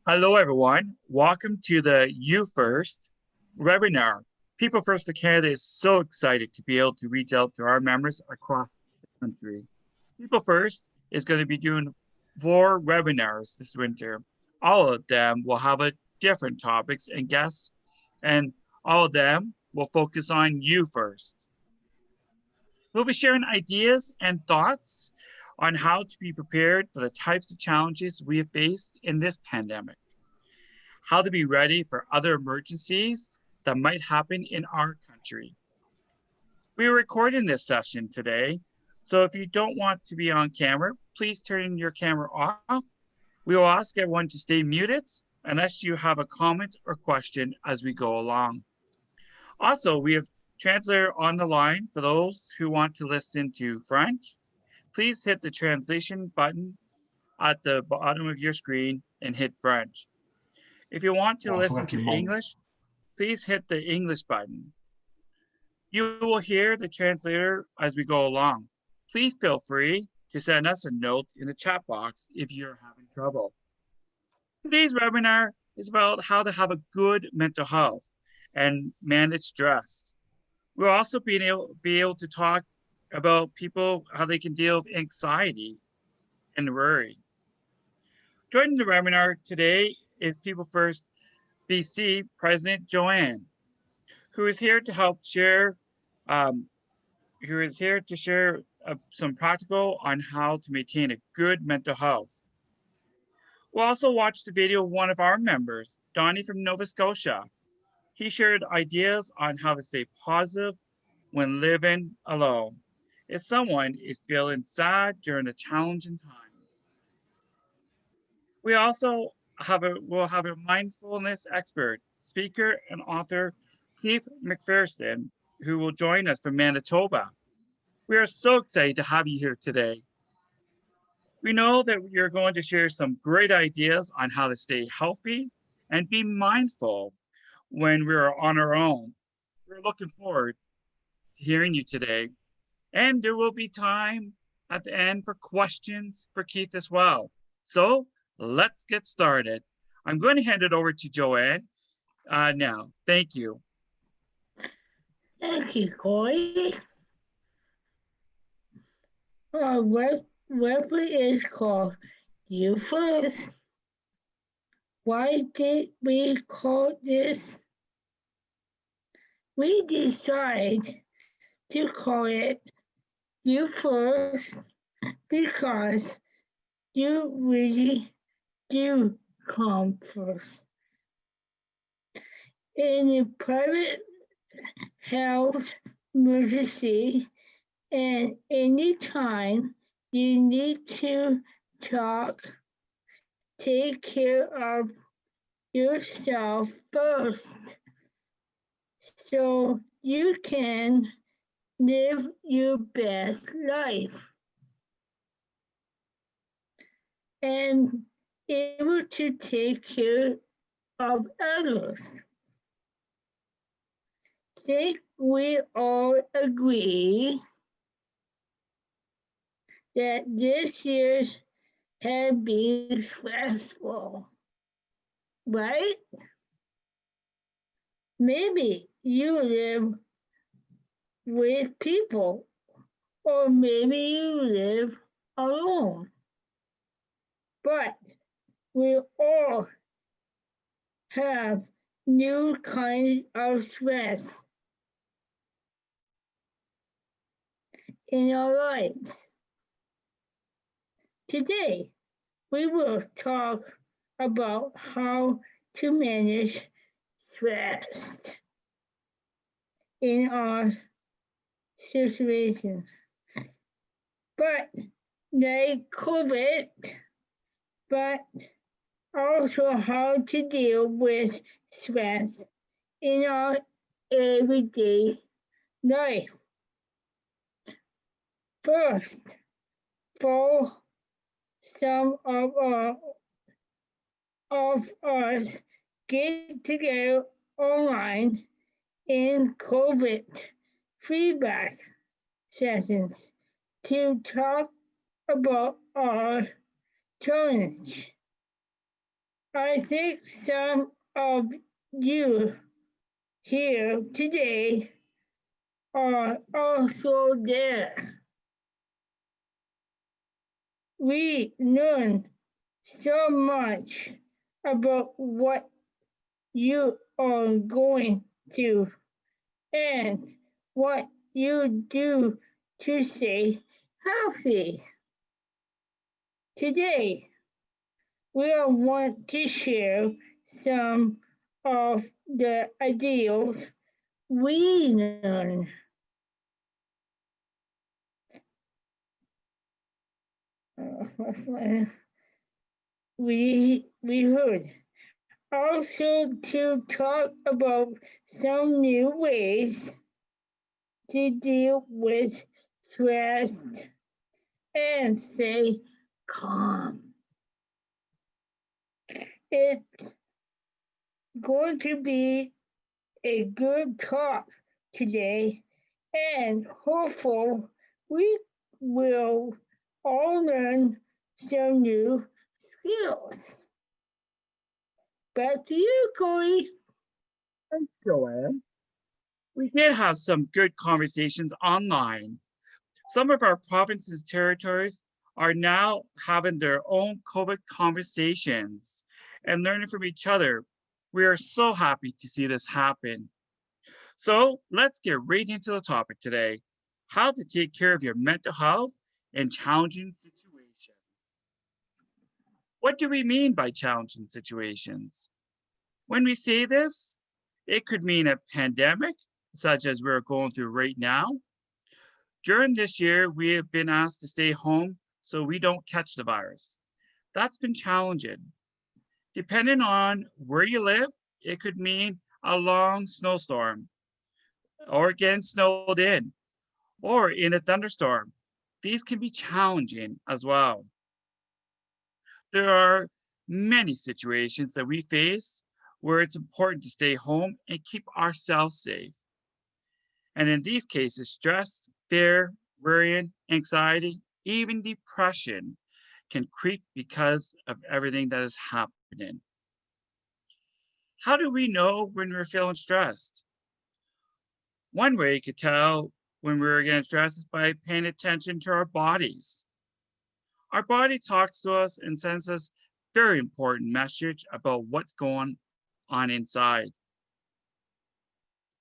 Hello, everyone. Welcome to the You First webinar. People First of Canada is so excited to be able to reach out to our members across the country. People First is going to be doing 4 webinars this winter. All of them will have a different topics and guests, and all of them will focus on you first. We'll be sharing ideas and thoughts on how to be prepared for the types of challenges we have faced in this pandemic, how to be ready for other emergencies that might happen in our country. We are recording this session today, so if you don't want to be on camera, please turn your camera off. We will ask everyone to stay muted unless you have a comment or question as we go along. Also, we have translator on the line for those who want to listen to French. Please hit the translation button at the bottom of your screen and hit French. If you want to Bonsoir listen tout to le monde. English, please hit the English button. You will hear the translator as we go along. Please feel free to send us a note in the chat box if you're having trouble. Today's webinar is about how to have a good mental health and manage stress. We'll also be able to talk about people, how they can deal with anxiety and worry. Joining the webinar today is People First BC President Joanne, who is here to help share some practical on how to maintain a good mental health. We'll also watch the video of one of our members, Donnie from Nova Scotia. He shared ideas on how to stay positive when living alone if someone is feeling sad during the challenging times. We also will have a mindfulness expert, speaker, and author, Keith McPherson, who will join us from Manitoba. We are so excited to have you here today. We know that you're going to share some great ideas on how to stay healthy and be mindful when we're on our own. We're looking forward to hearing you today. And there will be time at the end for questions for Keith as well. So let's get started. I'm going to hand it over to Joanne now. Thank you. Thank you, Corey. Our weapon is called You First. Why did we call this? We decided to call it You First because you really do come first. In a private health emergency, and anytime you need to talk, take care of yourself first so you can live your best life and able to take care of others. Think we all agree that this year has been stressful, right? Maybe you live with people, or maybe you live alone. But we all have new kinds of stress in our lives. Today, we will talk about how to manage stress in our situation. But like COVID, but also how to deal with stress in our everyday life. First, for some of us get together online in COVID feedback sessions to talk about our challenge. I think some of you here today are also there. We learn so much about what you are going through and what you do to stay healthy. Today, we want to share some of the ideals we learn. We heard. Also to talk about some new ways to deal with stress and stay calm. It's going to be a good talk today, and hopeful we will all learn some new skills. Back to you, Corey. Thanks, Joanne. We did have some good conversations online. Some of our provinces' territories are now having their own COVID conversations and learning from each other. We are so happy to see this happen. So let's get right into the topic today, how to take care of your mental health in challenging situations. What do we mean by challenging situations? When we say this, it could mean a pandemic, such as we're going through right now. During this year, we have been asked to stay home so we don't catch the virus. That's been challenging. Depending on where you live, it could mean a long snowstorm, or getting snowed in, or in a thunderstorm. These can be challenging as well. There are many situations that we face where it's important to stay home and keep ourselves safe. And in these cases, stress, fear, worrying, anxiety, even depression can creep because of everything that is happening. How do we know when we're feeling stressed? One way you could tell when we're getting stressed is by paying attention to our bodies. Our body talks to us and sends us very important message about what's going on inside.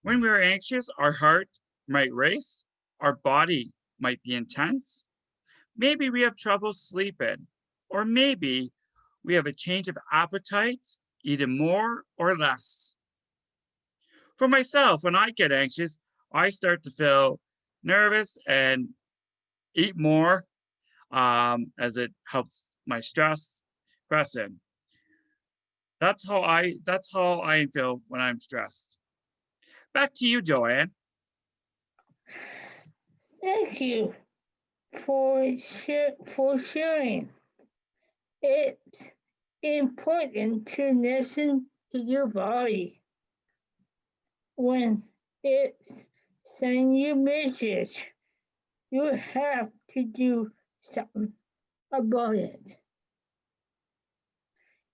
When we're anxious, our heart might race, our body might be intense. Maybe we have trouble sleeping, or maybe we have a change of appetite, eating more or less. For myself, when I get anxious, I start to feel nervous and eat more as it helps my stress pressing. That's how I feel when I'm stressed. Back to you, Joanne. Thank you for sharing. It's important to listen to your body when it's sending you messages. You have to do something about it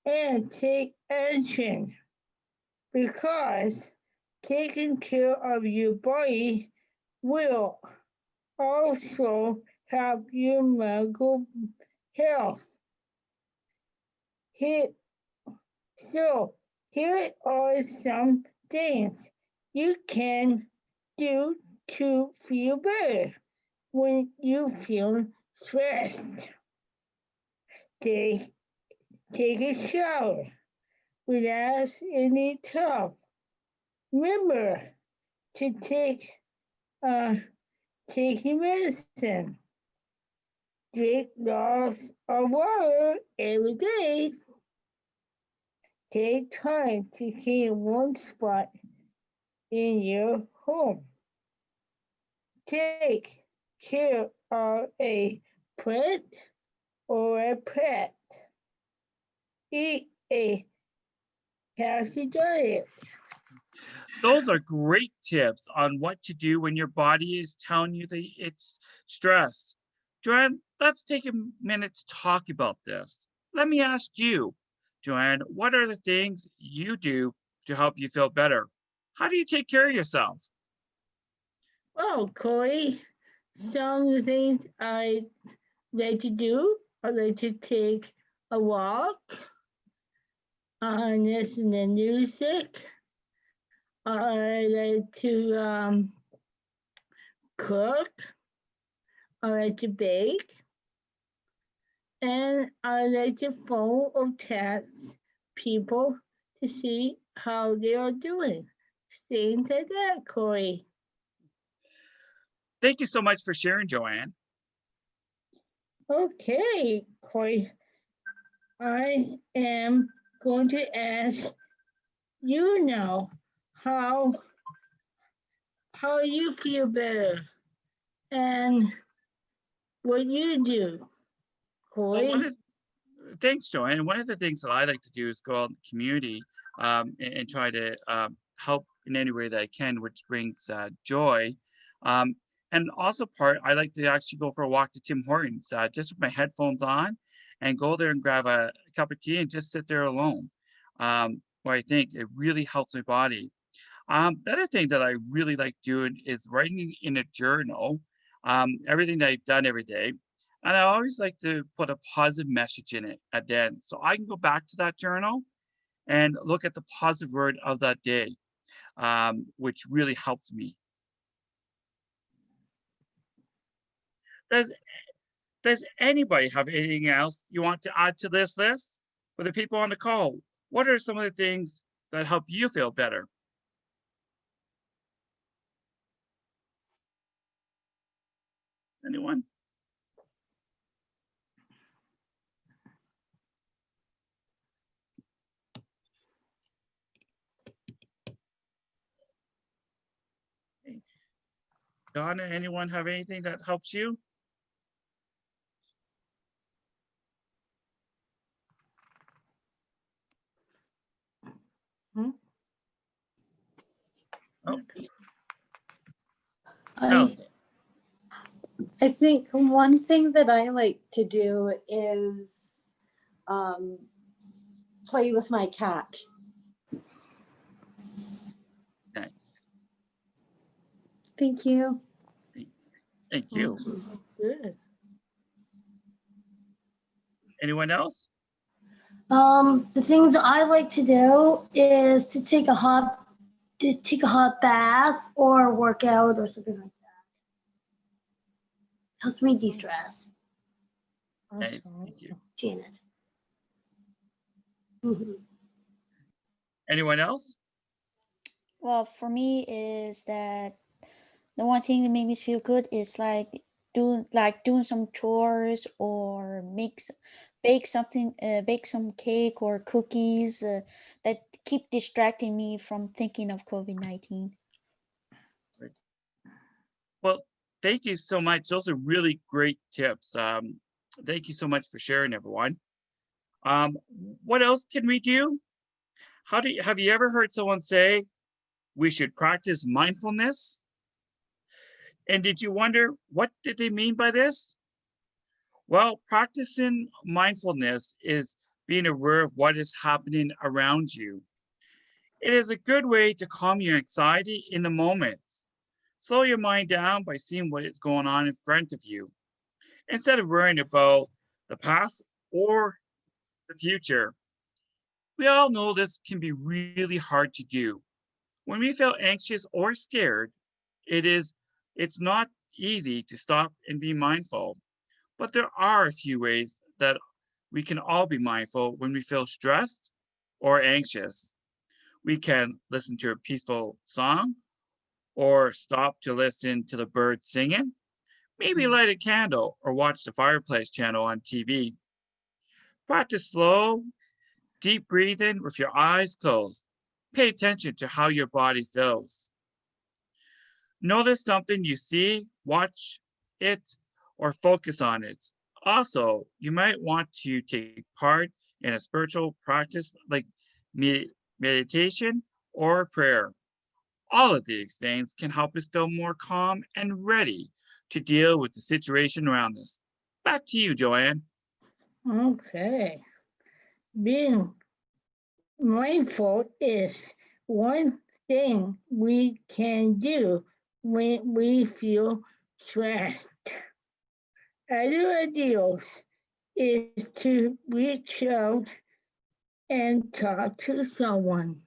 and take action because taking care of your body will also help your mental health. Here, so, here are some things you can do to feel better when you feel stressed. Take, take a shower without any tub. Remember to take your medicine. Drink lots of water every day. Take time to clean one spot in your home. Take care of a plant or a pet. Eat a healthy diet. Those are great tips on what to do when your body is telling you that it's stressed. Joanne, let's take a minute to talk about this. Let me ask you, Joanne, what are the things you do to help you feel better? How do you take care of yourself? Well, Corey, some of the things I like to do, I like to take a walk, listen to music. I like to cook. I like to bake. And I like to phone or text people to see how they are doing. Things like that, Corey. Thank you so much for sharing, Joanne. Okay, Corey. I am going to ask you now how you feel better and what you do, Well, Corey. thanks, Joanne. One of the things that I like to do is go out in the community and try to help in any way that I can, which brings joy. Um, and also, I like to actually go for a walk to Tim Hortons, just with my headphones on, and go there and grab a cup of tea and just sit there alone. Where I think it really helps my body. The other thing that I really like doing is writing in a journal, everything that I've done every day. And I always like to put a positive message in it at the end. So I can go back to that journal and look at the positive word of that day, which really helps me. Does does anybody have anything else you want to add to this list for the people on the call? What are some of the things that help you feel better? Anyone? Donna, anyone have anything that helps you? Hmm? Oh, I Allison. I think one thing that I like to do is um, play with my cat. Nice. Thank you. Thank you. Good. Anyone else? The things I like to do is to take a hot bath or work out or something like that. Helps me de-stress. Nice. Thank you. Janet. Mhm. Anyone else? Well, for me is that the one thing that makes me feel good is doing some chores or bake some cake or cookies that keep distracting me from thinking of COVID-19. Well, thank you so much. Those are really great tips. Thank you so much for sharing, everyone. What else can we do? Have you ever heard someone say we should practice mindfulness? And did you wonder what did they mean by this? Well, practicing mindfulness is being aware of what is happening around you. It is a good way to calm your anxiety in the moment. Slow your mind down by seeing what is going on in front of you instead of worrying about the past or the future. We all know this can be really hard to do. When we feel anxious or scared, it is it's not easy to stop and be mindful. But there are a few ways that we can all be mindful when we feel stressed or anxious. We can listen to a peaceful song or stop to listen to the birds singing. Maybe light a candle or watch the fireplace channel on TV. Practice slow, deep breathing with your eyes closed. Pay attention to how your body feels. Notice something you see, watch it, or focus on it. Also, you might want to take part in a spiritual practice like meditation or prayer. All of these things can help us feel more calm and ready to deal with the situation around us. Back to you, Joanne. Okay. Being mindful is one thing we can do when we feel stressed. Other ideals is to reach out and talk to someone.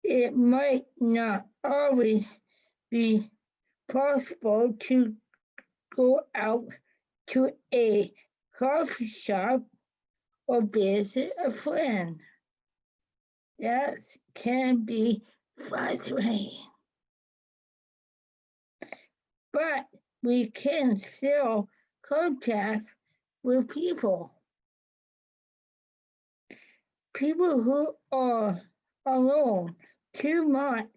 It might not always be possible to go out to a coffee shop or visit a friend. That can be frustrating, but we can still contact with people. People who are alone too much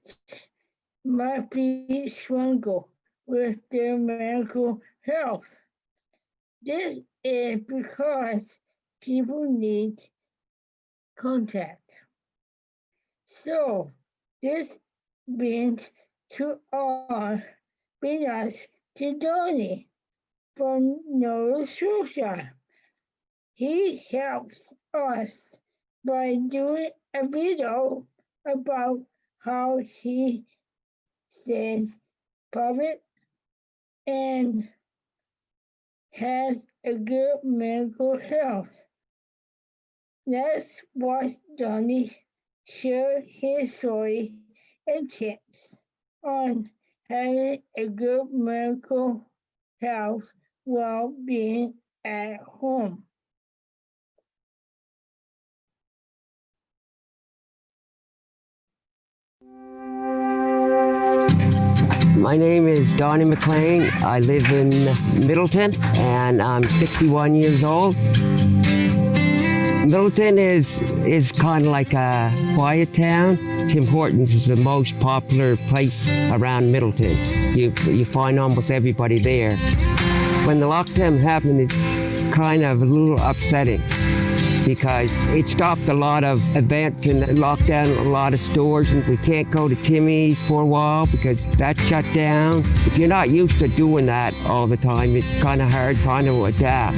might be struggle with their mental health. This is because people need contact. So this brings to our bring us to Donnie from Nova Scotia. He helps us by doing a video about how he stays private and has a good mental health. Let's watch Donnie share his story and tips on having a good mental health while being at home. My name is Donnie McLean. I live in Middleton and I'm 61 years old. Middleton is kind of like a quiet town. Tim Hortons is the most popular place around Middleton. You find almost everybody there. When the lockdown happened, it's kind of a little upsetting because it stopped a lot of events and locked down a lot of stores, and we can't go to Timmy's for a while because that's shut down. If you're not used to doing that all the time, it's kind of hard trying to adapt.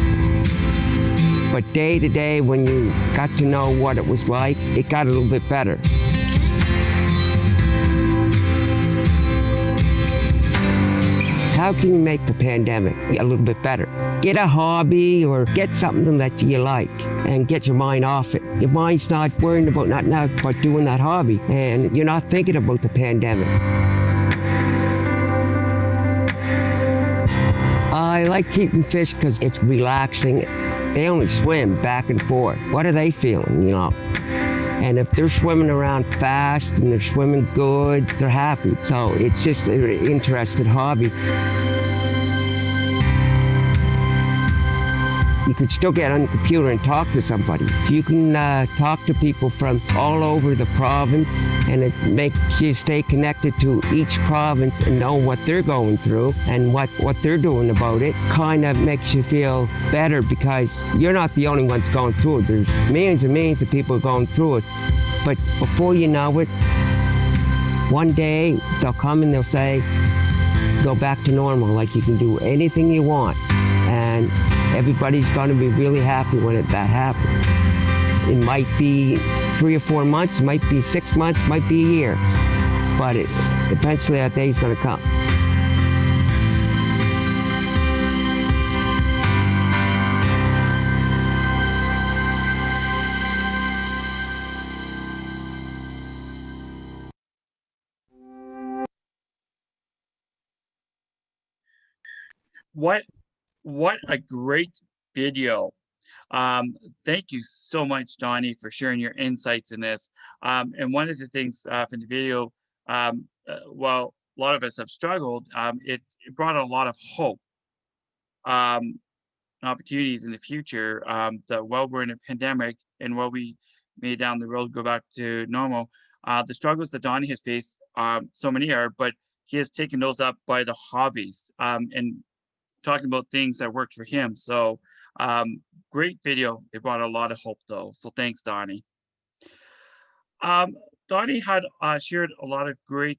But day to day, when you got to know what it was like, it got a little bit better. How can you make the pandemic a little bit better? Get a hobby or get something that you like and get your mind off it. Your mind's not worrying about about doing that hobby, and you're not thinking about the pandemic. I like keeping fish because it's relaxing. They only swim back and forth. What are they feeling, you know? And if they're swimming around fast and they're swimming good, they're happy. So it's just an interesting hobby. You can still get on the computer and talk to somebody. You can talk to people from all over the province, and it makes you stay connected to each province and know what they're going through and what they're doing about it. Kind of makes you feel better because you're not the only ones going through it. There's millions and millions of people going through it. But before you know it, one day they'll come and they'll say, go back to normal, like you can do anything you want. And everybody's going to be really happy when that happens. It might be 3 or 4 months, might be 6 months, might be a year, but eventually that day's going to come. What a great video. Thank you so much, Donnie, for sharing your insights in this. And one of the things from the video, well, a lot of us have struggled, it brought a lot of hope, opportunities in the future, that while we're in a pandemic and while we may down the road go back to normal, the struggles that Donnie has faced, so many are, but he has taken those up by the hobbies, and talking about things that worked for him. So great video. It brought a lot of hope though. So thanks, Donnie. Donnie had shared a lot of great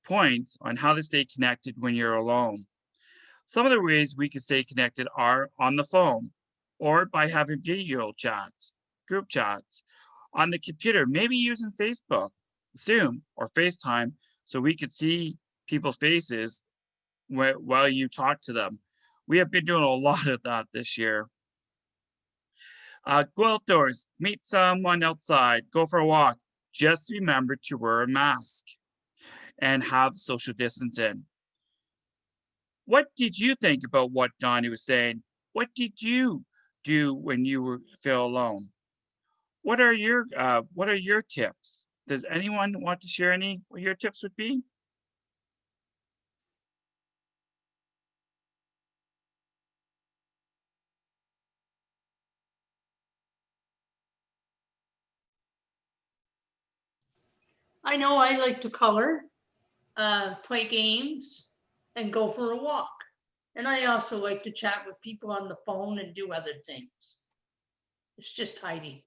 points on how to stay connected when you're alone. Some of the ways we can stay connected are on the phone or by having video chats, group chats on the computer, maybe using Facebook, Zoom, or FaceTime so we could see people's faces while you talk to them. We have been doing a lot of that this year. Go outdoors, meet someone outside, go for a walk. Just remember to wear a mask and have social distancing. What did you think about what Donnie was saying? What did you do when you feel alone? What are your tips? Does anyone want to share any what your tips would be? I know I like to color, play games, and go for a walk. And I also like to chat with people on the phone and do other things. It's just Heidi.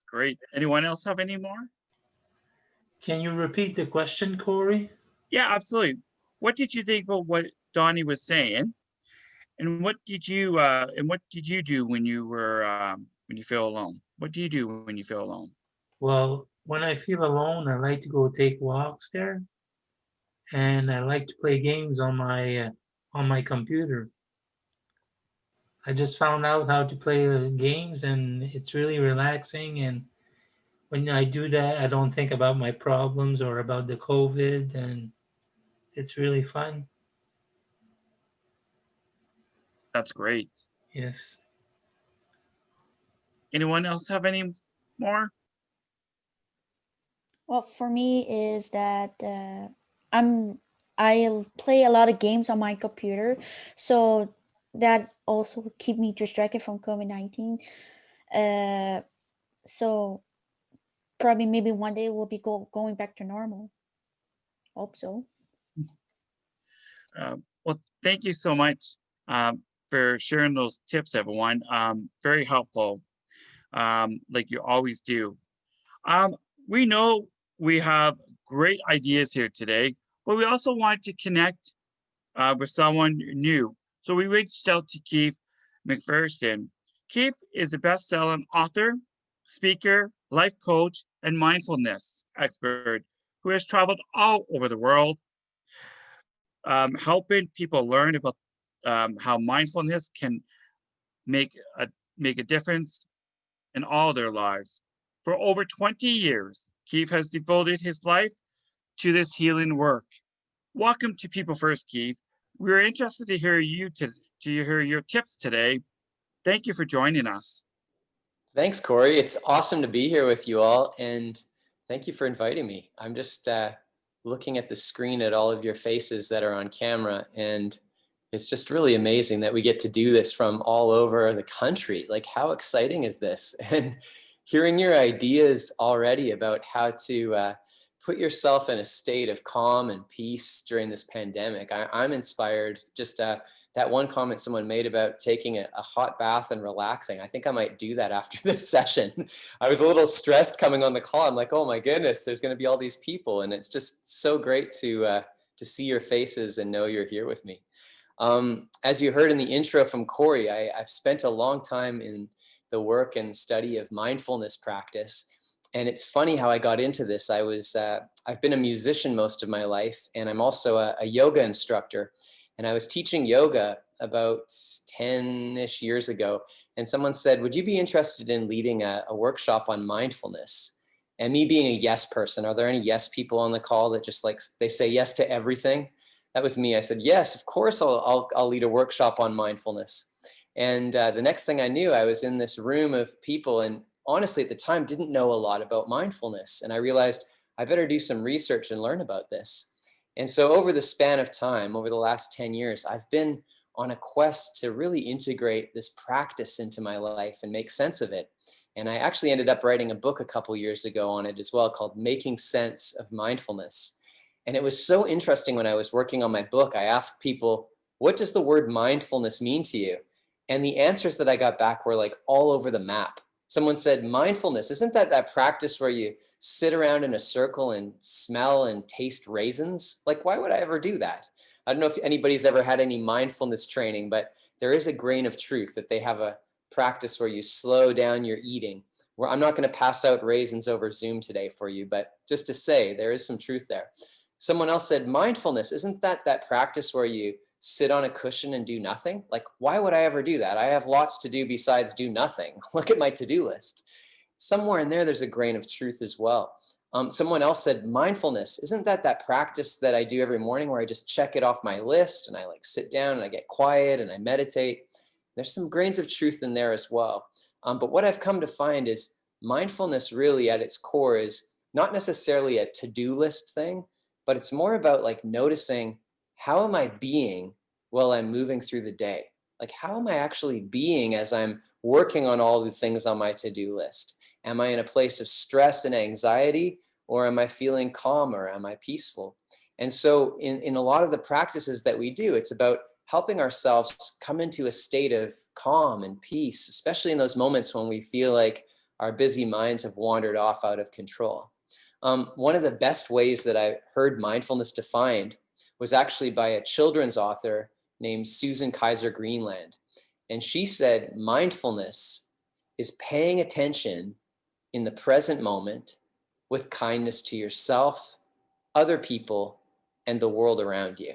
Great. Anyone else have any more? Can you repeat the question, Corey? Yeah, absolutely. What did you think about what Donnie was saying? And what did you do when you feel alone? What do you do when you feel alone? Well, when I feel alone, I like to go take walks there, and I like to play games on my computer. I just found out how to play games, and it's really relaxing. And when I do that, I don't think about my problems or about the COVID, and it's really fun. That's great. Yes. Anyone else have any more? Well, for me is that I play a lot of games on my computer, so that also keep me distracted from COVID-19. So probably maybe one day we'll be going back to normal. Hope so. Well, thank you so much for sharing those tips, everyone. Very helpful, like you always do. We know we have great ideas here today, but we also want to connect with someone new. So we reached out to Keith McPherson. Keith is a best-selling author, speaker, life coach, and mindfulness expert who has traveled all over the world, helping people learn about how mindfulness can make a difference in all their lives. For over 20 years, Keith has devoted his life to this healing work. Welcome to People First, Keith. We're interested to hear hear your tips today. Thank you for joining us. Thanks, Corey. It's awesome to be here with you all, and thank you for inviting me. I'm just looking at the screen at all of your faces that are on camera, and it's just really amazing that we get to do this from all over the country. Like, how exciting is this? And hearing your ideas already about how to put yourself in a state of calm and peace during this pandemic. I'm inspired. Just that one comment someone made about taking a hot bath and relaxing. I think I might do that after this session. I was a little stressed coming on the call. I'm like, oh my goodness, there's going to be all these people. And it's just so great to see your faces and know you're here with me. As you heard in the intro from Corey, I've spent a long time in the work and study of mindfulness practice. And it's funny how I got into this. I've been a musician most of my life, and I'm also a yoga instructor. And I was teaching yoga about 10-ish years ago. And someone said, would you be interested in leading a workshop on mindfulness? And me being a yes person, are there any yes people on the call that just like, they say yes to everything? That was me. I said, yes, of course, I'll lead a workshop on mindfulness. And the next thing I knew, I was in this room of people, and honestly, at the time, didn't know a lot about mindfulness. And I realized I better do some research and learn about this. And so over the span of time, over the last 10 years, I've been on a quest to really integrate this practice into my life and make sense of it. And I actually ended up writing a book a couple years ago on it as well, called Making Sense of Mindfulness. And it was so interesting when I was working on my book. I asked people, what does the word mindfulness mean to you? And the answers that I got back were like all over the map. Someone said, mindfulness, isn't that practice where you sit around in a circle and smell and taste raisins? Like, why would I ever do that? I don't know if anybody's ever had any mindfulness training, but there is a grain of truth that they have a practice where you slow down your eating. Where I'm not going to pass out raisins over Zoom today for you, but just to say there is some truth there. Someone else said, mindfulness, isn't that practice where you sit on a cushion and do nothing? Like, why would I ever do that? I have lots to do besides do nothing. Look at my to-do list. Somewhere in there, there's a grain of truth as well. Someone else said, mindfulness, isn't that practice that I do every morning where I just check it off my list and I like sit down and I get quiet and I meditate? There's some grains of truth in there as well. But what I've come to find is mindfulness really at its core is not necessarily a to-do list thing, but it's more about like noticing, how am I being while I'm moving through the day? Like, how am I actually being as I'm working on all the things on my to-do list? Am I in a place of stress and anxiety, or am I feeling calm, or am I peaceful? And so in a lot of the practices that we do, it's about helping ourselves come into a state of calm and peace, especially in those moments when we feel like our busy minds have wandered off out of control. One of the best ways that I heard mindfulness defined was actually by a children's author named Susan Kaiser Greenland. And she said, mindfulness is paying attention in the present moment with kindness to yourself, other people, and the world around you.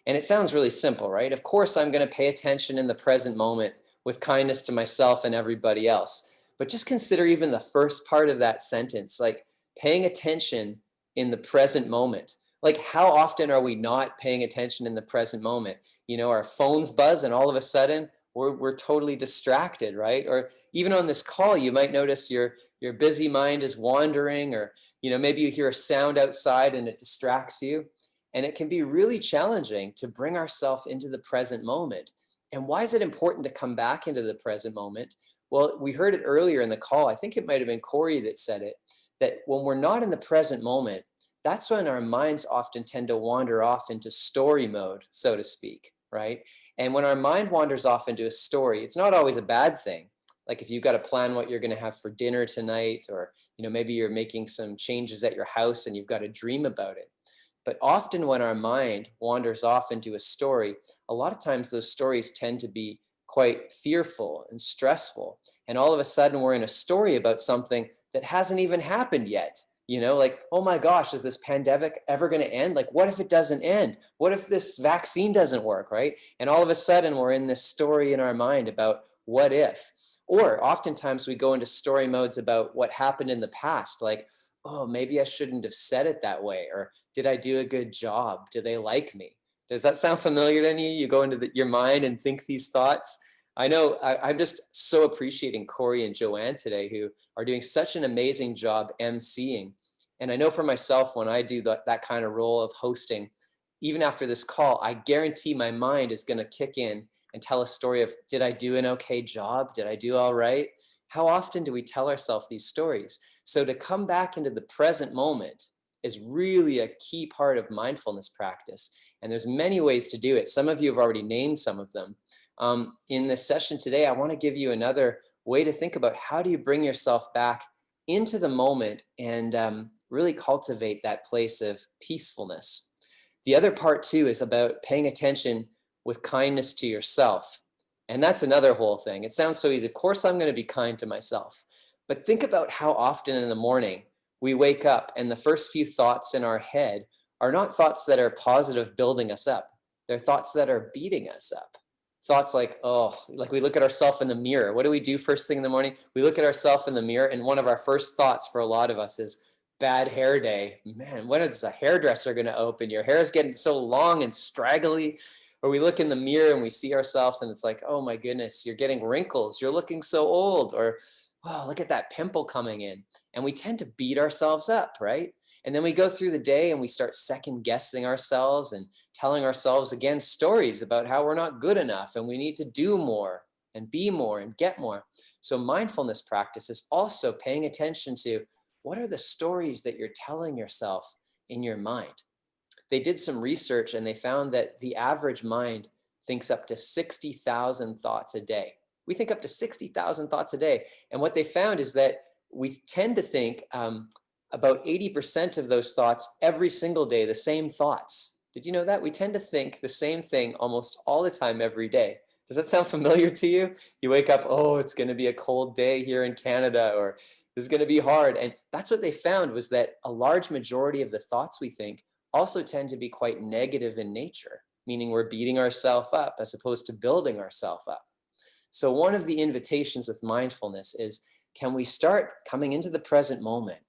And it sounds really simple, right? Of course, I'm going to pay attention in the present moment with kindness to myself and everybody else. But just consider even the first part of that sentence, like paying attention in the present moment. Like, how often are we not paying attention in the present moment? You know, our phones buzz and all of a sudden we're totally distracted, right? Or even on this call, you might notice your busy mind is wandering, or, you know, maybe you hear a sound outside and it distracts you. And it can be really challenging to bring ourselves into the present moment. And why is it important to come back into the present moment? Well, we heard it earlier in the call. I think it might have been Corey that said it, that when we're not in the present moment, that's when our minds often tend to wander off into story mode, so to speak, right? And when our mind wanders off into a story, it's not always a bad thing. Like if you've got to plan what you're going to have for dinner tonight, or, you know, maybe you're making some changes at your house and you've got to dream about it. But often when our mind wanders off into a story, a lot of times those stories tend to be quite fearful and stressful. And all of a sudden we're in a story about something that hasn't even happened yet. You know, like, oh my gosh, is this pandemic ever going to end? Like, what if it doesn't end? What if this vaccine doesn't work, right? And all of a sudden we're in this story in our mind about what if. Or oftentimes we go into story modes about what happened in the past, like, oh, maybe I shouldn't have said it that way, or did I do a good job? Do they like me? Does that sound familiar to any of you? You go into your mind and think these thoughts. I know I'm just so appreciating Corey and Joanne today, who are doing such an amazing job emceeing. And I know for myself, when I do that kind of role of hosting, even after this call, I guarantee my mind is going to kick in and tell a story of, did I do an okay job? Did I do all right? How often do we tell ourselves these stories? So to come back into the present moment is really a key part of mindfulness practice. And there's many ways to do it. Some of you have already named some of them. In this session today, I want to give you another way to think about, how do you bring yourself back into the moment and really cultivate that place of peacefulness. The other part too is about paying attention with kindness to yourself. And that's another whole thing. It sounds so easy. Of course, I'm going to be kind to myself. But think about how often in the morning we wake up and the first few thoughts in our head are not thoughts that are positive, building us up. They're thoughts that are beating us up. Thoughts like, oh, like we look at ourselves in the mirror. What do we do first thing in the morning? We look at ourselves in the mirror, and one of our first thoughts for a lot of us is, bad hair day. Man, when is a hairdresser going to open? Your hair is getting so long and straggly. Or we look in the mirror and we see ourselves and it's like, oh my goodness, you're getting wrinkles. You're looking so old. Or, oh, look at that pimple coming in. And we tend to beat ourselves up, right? And then we go through the day and we start second guessing ourselves and telling ourselves again stories about how we're not good enough and we need to do more and be more and get more. So mindfulness practice is also paying attention to, what are the stories that you're telling yourself in your mind? They did some research and they found that the average mind thinks up to 60,000 thoughts a day. We think up to 60,000 thoughts a day. And what they found is that we tend to think about 80% of those thoughts every single day, the same thoughts. Did you know that? We tend to think the same thing almost all the time every day. Does that sound familiar to you? You wake up, oh, it's going to be a cold day here in Canada, or this is going to be hard. And that's what they found, was that a large majority of the thoughts we think also tend to be quite negative in nature, meaning we're beating ourselves up as opposed to building ourselves up. So one of the invitations with mindfulness is, can we start coming into the present moment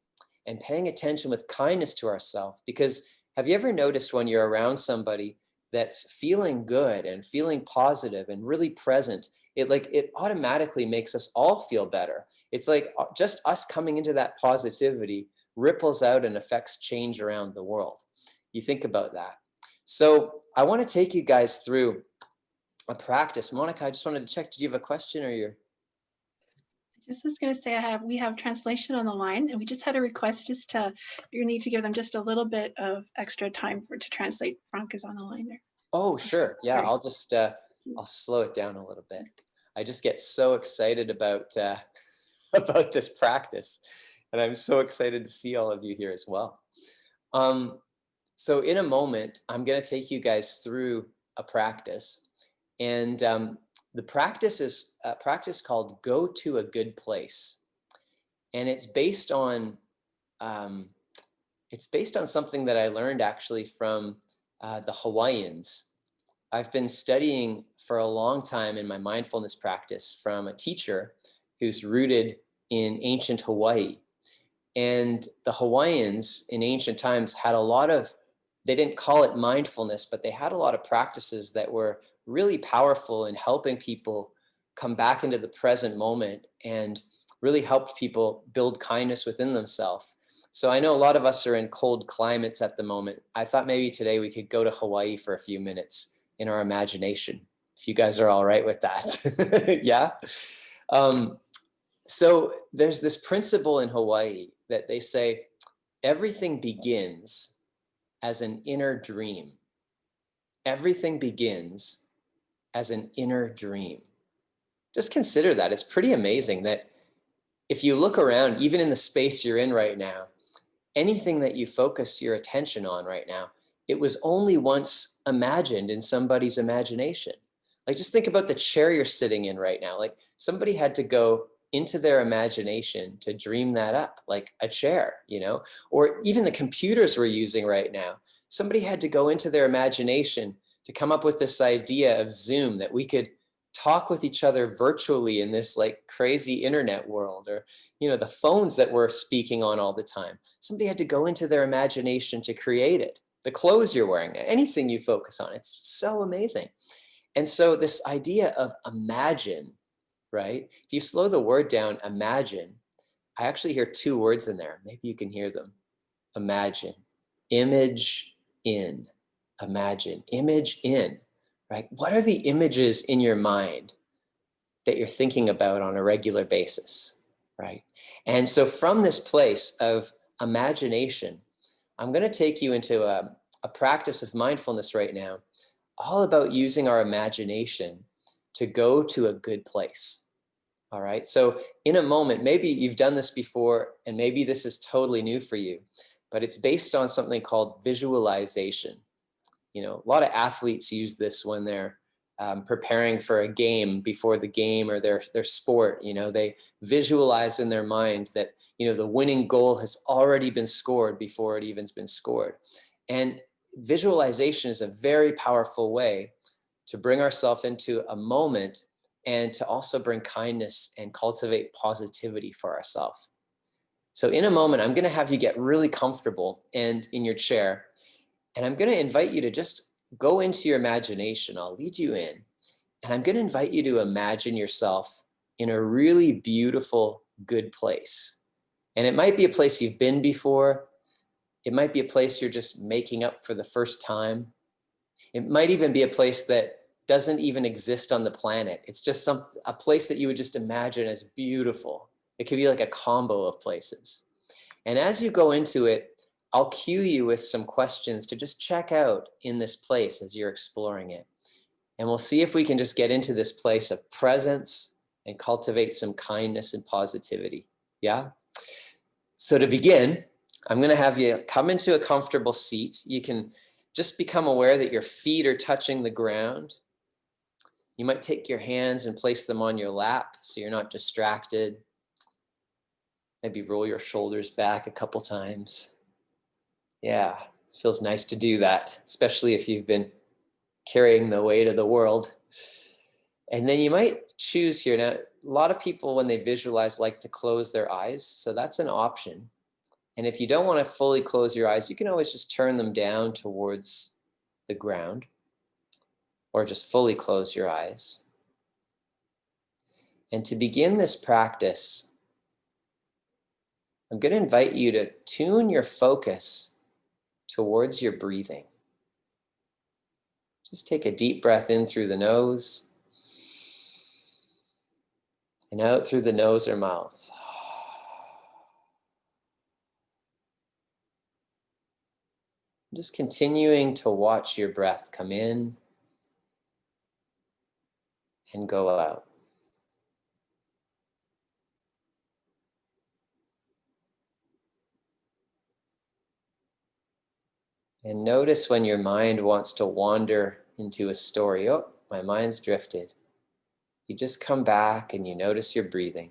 and paying attention with kindness to ourselves? Because have you ever noticed when you're around somebody that's feeling good and feeling positive and really present, it automatically makes us all feel better. It's like just us coming into that positivity ripples out and affects change around the world. You think about that. So I want to take you guys through a practice. Monica, I just wanted to check, did you have a question, or you're? Just was going to say, we have translation on the line, and we just had a request you need to give them just a little bit of extra time to translate. Frank is on the line there. Oh, sure. Yeah, Sorry. I'll just, I'll slow it down a little bit. I just get so excited about, about this practice, and I'm so excited to see all of you here as well. So in a moment, I'm going to take you guys through a practice, and the practice is a practice called Go to a Good Place. And it's based on something that I learned actually from the Hawaiians. I've been studying for a long time in my mindfulness practice from a teacher who's rooted in ancient Hawaii. And the Hawaiians in ancient times had a lot of, they didn't call it mindfulness, but they had a lot of practices that were really powerful in helping people come back into the present moment and really helped people build kindness within themselves. So I know a lot of us are in cold climates at the moment. I thought maybe today we could go to Hawaii for a few minutes in our imagination, if you guys are all right with that. Yeah. So there's this principle in Hawaii that they say everything begins as an inner dream. Everything begins as an inner dream. Just consider that. It's pretty amazing that if you look around, even in the space you're in right now, anything that you focus your attention on right now, it was only once imagined in somebody's imagination. Like, just think about the chair you're sitting in right now. Like, somebody had to go into their imagination to dream that up, like a chair, you know, or even the computers we're using right now. Somebody had to go into their imagination to come up with this idea of Zoom, that we could talk with each other virtually in this like crazy internet world, or, you know, the phones that we're speaking on all the time. Somebody had to go into their imagination to create it. The clothes you're wearing, anything you focus on, it's so amazing. And so this idea of imagine, right? If you slow the word down, imagine, I actually hear two words in there. Maybe you can hear them. Imagine, image in, imagine, image in, right? What are the images in your mind that you're thinking about on a regular basis, right? And so from this place of imagination, I'm going to take you into a practice of mindfulness right now, all about using our imagination to go to a good place. All right. So in a moment, maybe you've done this before, and maybe this is totally new for you, but it's based on something called visualization. You know, a lot of athletes use this when they're preparing for a game, before the game or their sport. You know, they visualize in their mind that, you know, the winning goal has already been scored before it even's been scored. And visualization is a very powerful way to bring ourselves into a moment and to also bring kindness and cultivate positivity for ourselves. So in a moment, I'm going to have you get really comfortable and in your chair, and I'm going to invite you to just go into your imagination. I'll lead you in, and I'm going to invite you to imagine yourself in a really beautiful, good place. And it might be a place you've been before. It might be a place you're just making up for the first time. It might even be a place that doesn't even exist on the planet. It's just a place that you would just imagine as beautiful. It could be like a combo of places. And as you go into it, I'll cue you with some questions to just check out in this place as you're exploring it. And we'll see if we can just get into this place of presence and cultivate some kindness and positivity. Yeah? So to begin, I'm going to have you come into a comfortable seat. You can just become aware that your feet are touching the ground. You might take your hands and place them on your lap so you're not distracted. Maybe roll your shoulders back a couple times. Yeah, it feels nice to do that, especially if you've been carrying the weight of the world. And then you might choose here. Now, a lot of people, when they visualize, like to close their eyes. So that's an option. And if you don't want to fully close your eyes, you can always just turn them down towards the ground or just fully close your eyes. And to begin this practice, I'm going to invite you to tune your focus towards your breathing. Just take a deep breath in through the nose and out through the nose or mouth. Just continuing to watch your breath come in and go out. And notice when your mind wants to wander into a story. Oh, my mind's drifted. You just come back and you notice your breathing.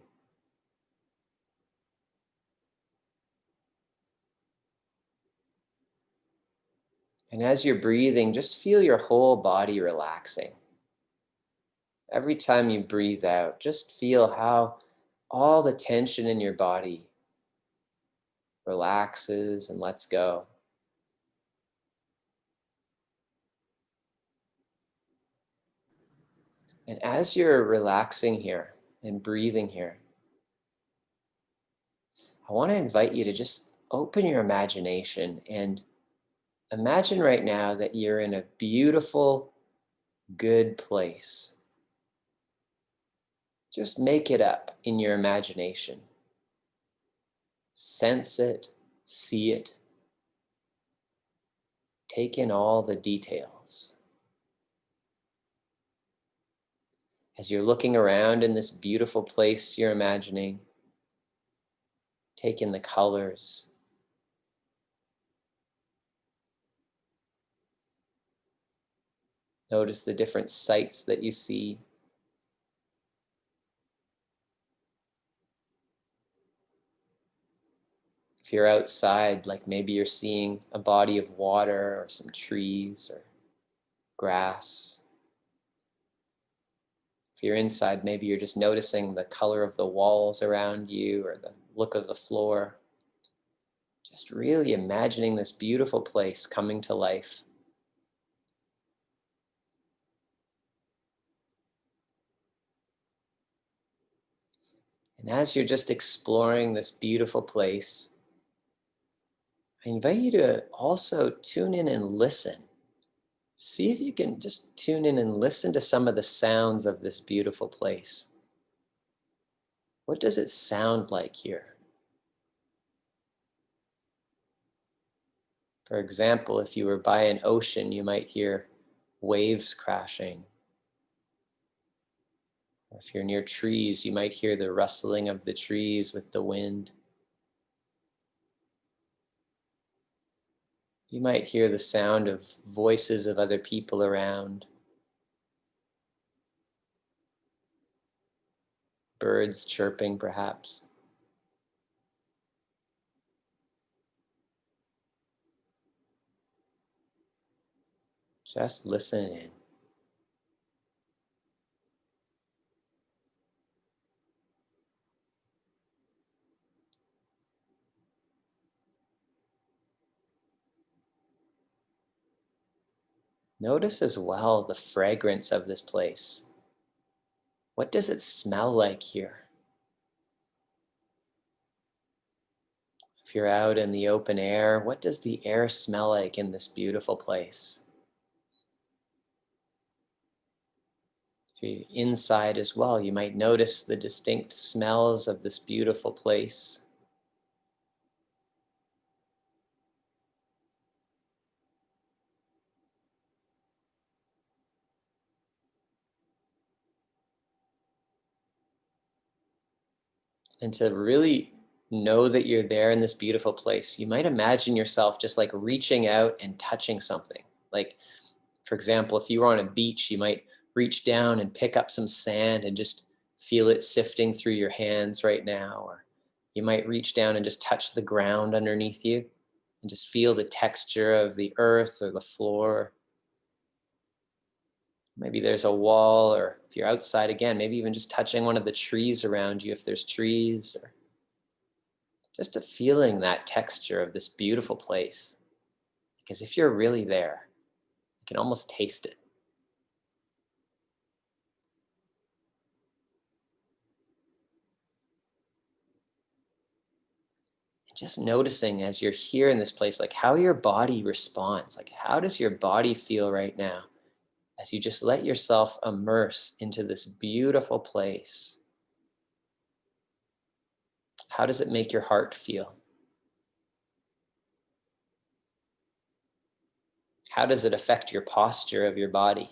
And as you're breathing, just feel your whole body relaxing. Every time you breathe out, just feel how all the tension in your body relaxes and lets go. And as you're relaxing here and breathing here, I want to invite you to just open your imagination and imagine right now that you're in a beautiful, good place. Just make it up in your imagination. Sense it, see it. Take in all the details. As you're looking around in this beautiful place you're imagining, take in the colors. Notice the different sights that you see. If you're outside, like maybe you're seeing a body of water or some trees or grass. If you're inside, maybe you're just noticing the color of the walls around you or the look of the floor. Just really imagining this beautiful place coming to life. And as you're just exploring this beautiful place, I invite you to also tune in and listen. See if you can just tune in and listen to some of the sounds of this beautiful place. What does it sound like here? For example, if you were by an ocean, you might hear waves crashing. Or if you're near trees, you might hear the rustling of the trees with the wind. You might hear the sound of voices of other people around. Birds chirping, perhaps. Just listen in. Notice as well the fragrance of this place. What does it smell like here? If you're out in the open air, what does the air smell like in this beautiful place? If you're inside as well, you might notice the distinct smells of this beautiful place. and to really know that you're there in this beautiful place, you might imagine yourself just like reaching out and touching something. Like, for example, if you were on a beach, you might reach down and pick up some sand and just feel it sifting through your hands right now. Or you might reach down and just touch the ground underneath you and just feel the texture of the earth or the floor. Maybe there's a wall, or if you're outside again, maybe even just touching one of the trees around you if there's trees, or just a feeling that texture of this beautiful place. Because if you're really there, you can almost taste it. And just noticing as you're here in this place, like how your body responds, like how does your body feel right now as you just let yourself immerse into this beautiful place? How does it make your heart feel? How does it affect your posture of your body?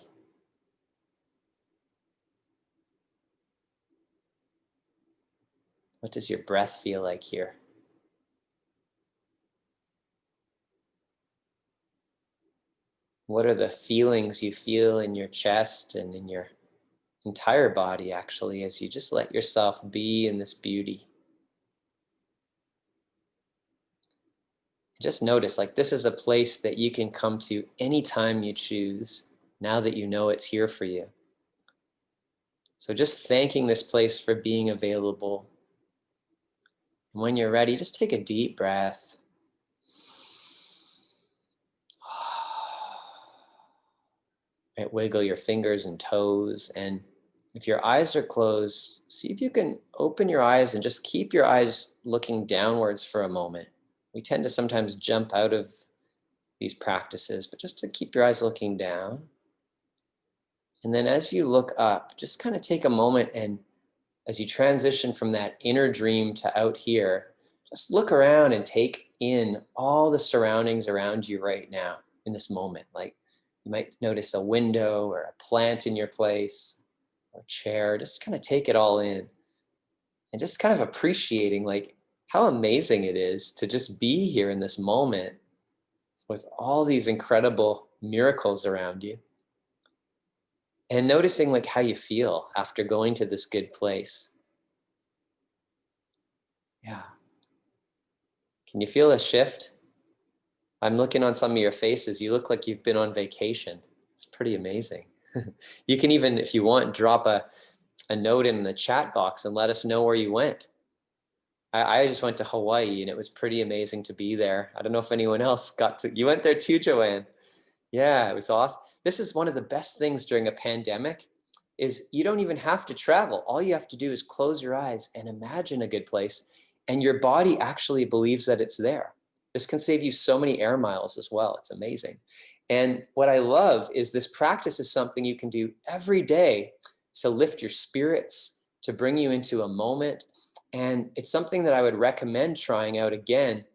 What does your breath feel like here? What are the feelings you feel in your chest and in your entire body, actually, as you just let yourself be in this beauty? Just notice, like, this is a place that you can come to anytime you choose, now that you know it's here for you. So just thanking this place for being available. And when you're ready, just take a deep breath. Right, wiggle your fingers and toes. And if your eyes are closed, see if you can open your eyes and just keep your eyes looking downwards for a moment. We tend to sometimes jump out of these practices, but just to keep your eyes looking down. And then as you look up, just kind of take a moment, and as you transition from that inner dream to out here, just look around and take in all the surroundings around you right now in this moment. Like, you might notice a window or a plant in your place or a chair. Just kind of take it all in and just kind of appreciating like how amazing it is to just be here in this moment with all these incredible miracles around you. And noticing like how you feel after going to this good place. Yeah. Can you feel a shift? I'm looking on some of your faces. You look like you've been on vacation. It's pretty amazing. You can even, if you want, drop a note in the chat box and let us know where you went. I just went to Hawaii and it was pretty amazing to be there. I don't know if anyone else got to, you went there too, Joanne. Yeah, it was awesome. This is one of the best things during a pandemic is you don't even have to travel. All you have to do is close your eyes and imagine a good place, and your body actually believes that it's there. This can save you so many air miles as well. It's amazing. And what I love is this practice is something you can do every day to lift your spirits, to bring you into a moment. And it's something that I would recommend trying out again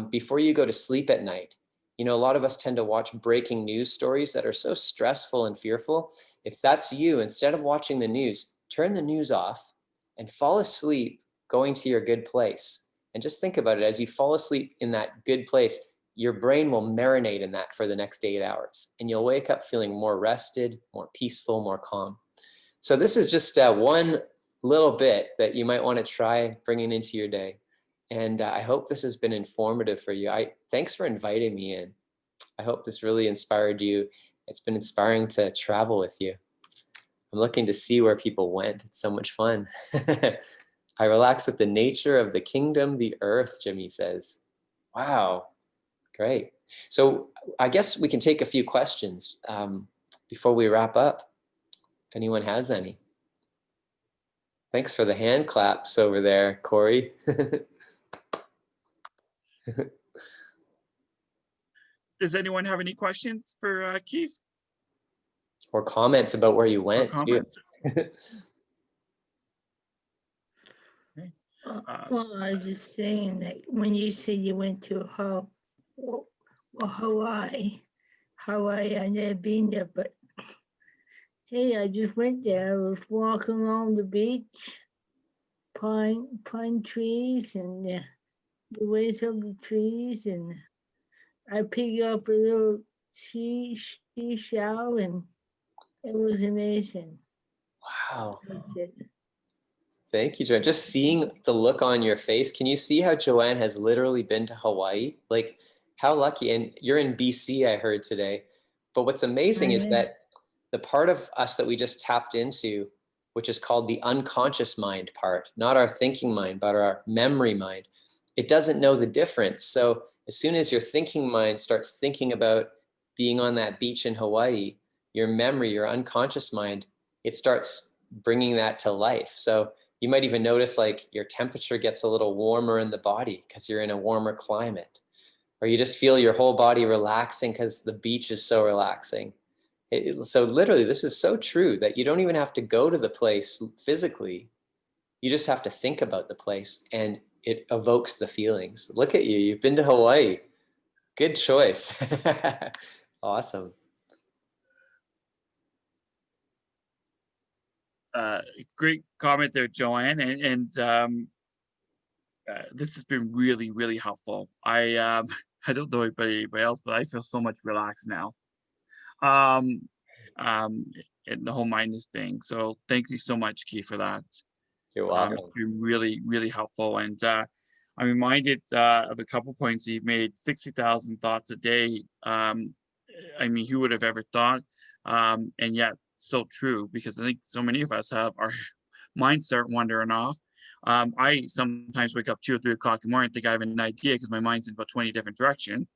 before you go to sleep at night. You know, a lot of us tend to watch breaking news stories that are so stressful and fearful. If that's you, instead of watching the news, turn the news off and fall asleep going to your good place. And just think about it, as you fall asleep in that good place, your brain will marinate in that for the next 8 hours. And you'll wake up feeling more rested, more peaceful, more calm. So this is just one little bit that you might want to try bringing into your day. And I hope this has been informative for you. Thanks for inviting me in. I hope this really inspired you. It's been inspiring to travel with you. I'm looking to see where people went. It's so much fun. I relax with the nature of the kingdom, the earth, Jimmy says. Wow, great. So I guess we can take a few questions before we wrap up, if anyone has any. Thanks for the hand claps over there, Corey. Does anyone have any questions for Keith? Or comments about where you went too. Well, I was just saying that when you said you went to Hawaii, I've never been there, but hey, I just went there. I was walking along the beach, pine trees and the ways of the trees, and I picked up a little seashell, and it was amazing. Wow. Loved it. Thank you, Joanne. Just seeing the look on your face, can you see how Joanne has literally been to Hawaii? Like, how lucky. And you're in BC, I heard today. But what's amazing is Mhm. that the part of us that we just tapped into, which is called the unconscious mind part, not our thinking mind, but our memory mind, it doesn't know the difference. So as soon as your thinking mind starts thinking about being on that beach in Hawaii, your memory, your unconscious mind, it starts bringing that to life. So you might even notice like your temperature gets a little warmer in the body because you're in a warmer climate, or you just feel your whole body relaxing because the beach is so relaxing. So literally, this is so true that you don't even have to go to the place physically. You just have to think about the place and it evokes the feelings. Look at you, you've been to Hawaii. Good choice. Awesome. Great comment there, Joanne, and this has been really, really helpful. I I don't know anybody else, but I feel so much relaxed now. Um, and the whole mindless thing. So thank you so much, Keith, for that. You're welcome. It's been really, really helpful. And I'm reminded of a couple points you've made. 60,000 thoughts a day. I mean, who would have ever thought? And yet, so true, because I think so many of us have our minds start wandering off. I sometimes wake up 2 or 3 o'clock in the morning and think I have an idea because my mind's in about 20 different directions.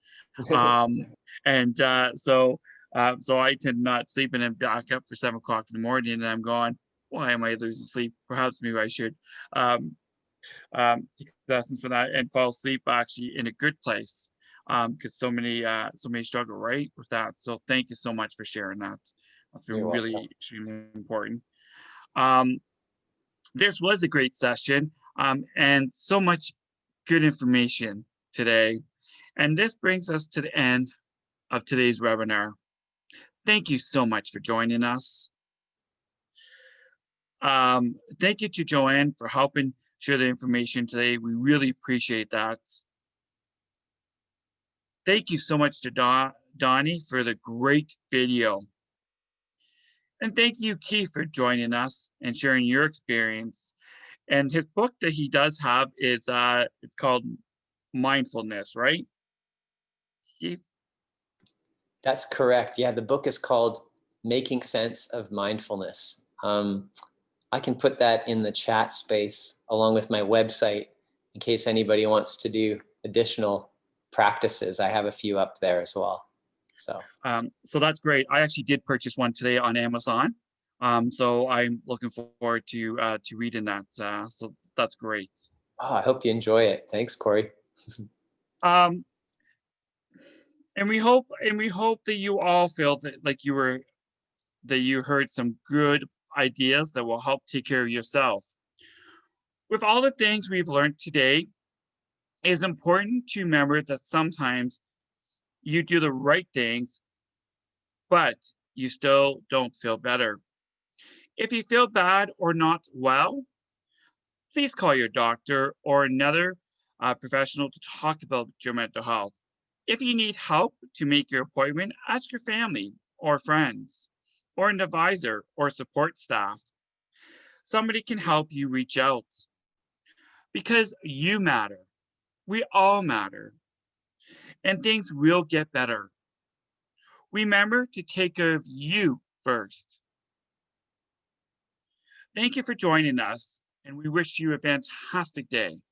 And so I tend not sleep and then back up for 7 o'clock in the morning and I'm going, why am I losing sleep? Perhaps maybe I should take lessons for that and fall asleep actually in a good place. Because so many struggle right with that. So thank you so much for sharing that. That's been You're really welcome. extremely important. This was a great session and so much good information today. And this brings us to the end of today's webinar. Thank you so much for joining us. Thank you to Joanne for helping share the information today. We really appreciate that. Thank you so much to Donnie for the great video. And thank you, Keith, for joining us and sharing your experience. And his book that he does have is it's called Mindfulness, right? Keith? That's correct. Yeah, the book is called Making Sense of Mindfulness. I can put that in the chat space along with my website in case anybody wants to do additional practices. I have a few up there as well. So that's great. I actually did purchase one today on Amazon. So I'm looking forward to reading that. So that's great. Oh, I hope you enjoy it. Thanks, Corey. And we hope that you all feel that you heard some good ideas that will help take care of yourself. With all the things we've learned today, it's important to remember that sometimes you do the right things, but you still don't feel better. If you feel bad or not well, please call your doctor or another professional to talk about your mental health. If you need help to make your appointment, ask your family or friends or an advisor or support staff. Somebody can help you reach out because you matter. We all matter. And things will get better. Remember to take care of you first. Thank you for joining us, and we wish you a fantastic day.